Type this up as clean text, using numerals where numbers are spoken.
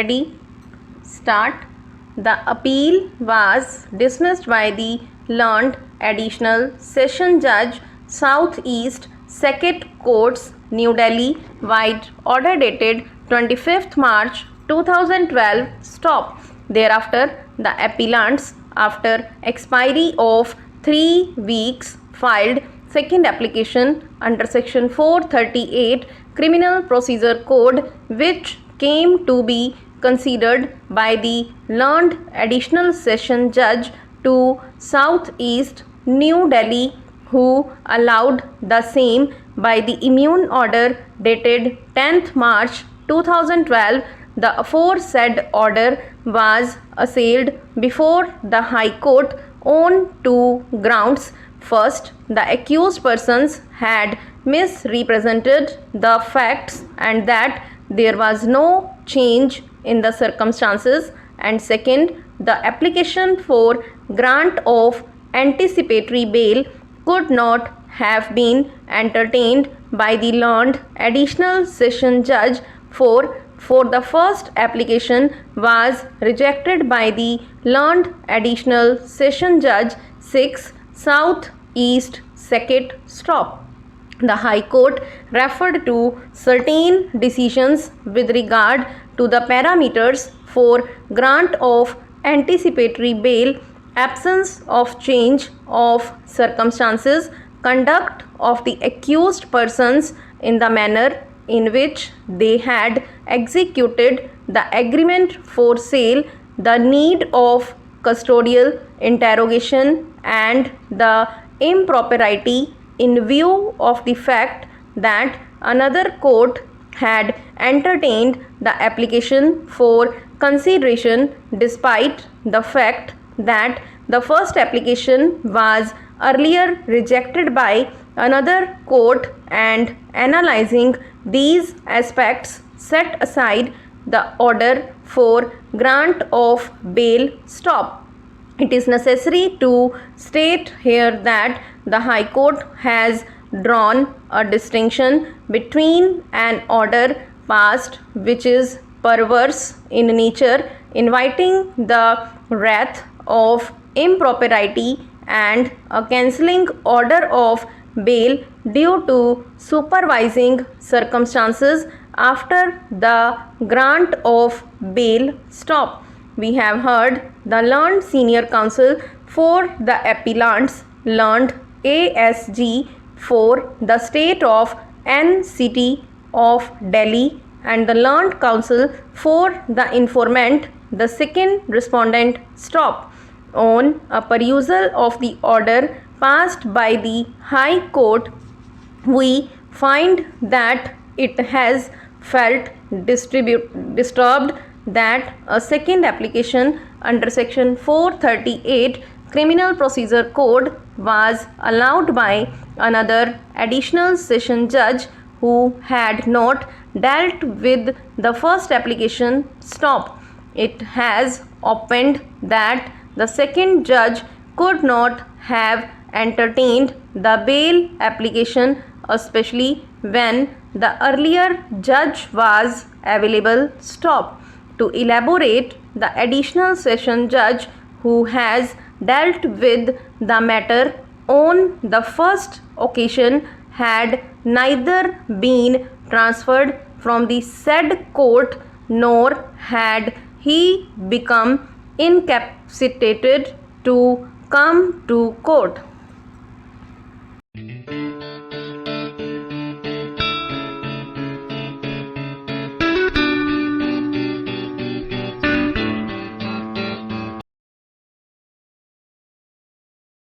Ready? Start. The appeal was dismissed by the learned Additional Session Judge, South East Circuit Courts, New Delhi, White, order dated 25th March 2012. Stop. Thereafter, the appellants, after expiry of 3 weeks, filed second application under section 438 Criminal Procedure Code, which came to be considered by the learned Additional Session Judge to South East, New Delhi, who allowed the same by the immune order dated 10th March 2012. The aforesaid order was assailed before the High Court on two grounds. First, the accused persons had misrepresented the facts and that there was no change in the circumstances, and second, the application for grant of anticipatory bail could not have been entertained by the learned Additional Session Judge, for the first application was rejected by the learned Additional Session Judge, 6 South East Circuit. Stop. The High Court referred to certain decisions with regard to the parameters for grant of anticipatory bail, absence of change of circumstances, conduct of the accused persons in the manner in which they had executed the agreement for sale, the need of custodial interrogation, and the impropriety in view of the fact that another court had entertained the application for consideration despite the fact that the first application was earlier rejected by another court, and analyzing these aspects, set aside the order for grant of bail. Stop. It is necessary to state here that the High Court has drawn a distinction between an order passed which is perverse in nature, inviting the wrath of impropriety, and a cancelling order of bail due to supervising circumstances after the grant of bail. Stop. We have heard the learned senior counsel for the appellants, learned ASG for the state of NCT of Delhi, and the learned counsel for the informant, the second respondent. Stop. On a perusal of the order passed by the High Court, we find that it has felt disturbed that a second application under section 438 Criminal Procedure Code was allowed by another Additional Session Judge who had not dealt with the first application. Stop. It has opined that the second judge could not have entertained the bail application, especially when the earlier judge was available. Stop. To elaborate, the Additional Session Judge who has dealt with the matter on the first occasion had neither been transferred from the said court nor had he become incapacitated to come to court.